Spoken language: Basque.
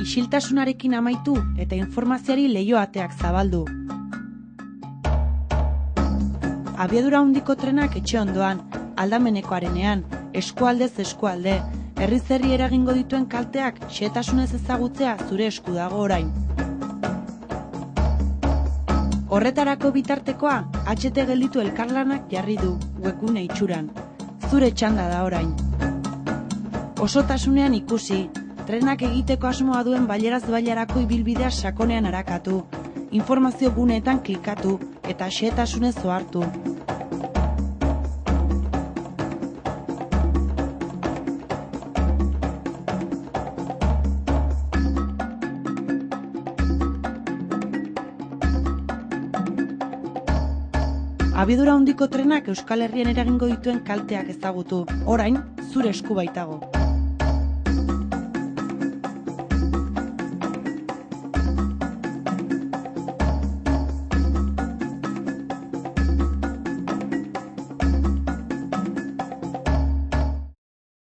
Isiltasunarekin amaitu eta informazioari leihoateak zabaldu. Abiadura handiko trenak etxe ondoan, aldamenekoarenean, eskualdez eskualde, herriz herri eragingo dituen kalteak xehetasunez ezagutzea zure esku dago orain. Horretarako bitartekoa, HT gelditu elkarlanak jarri du, webgune itxuran. Zure txanda da orain. Osotasunean ikusi, trenak egiteko asmoa duen bailaraz bailarako ibilbidea sakonean arakatu, informazio guneetan klikatu eta xehetasunez ohartu. Abiadura handiko trenak Euskal Herrian eragingo dituen kalteak ezagutu, orain zure esku baitago.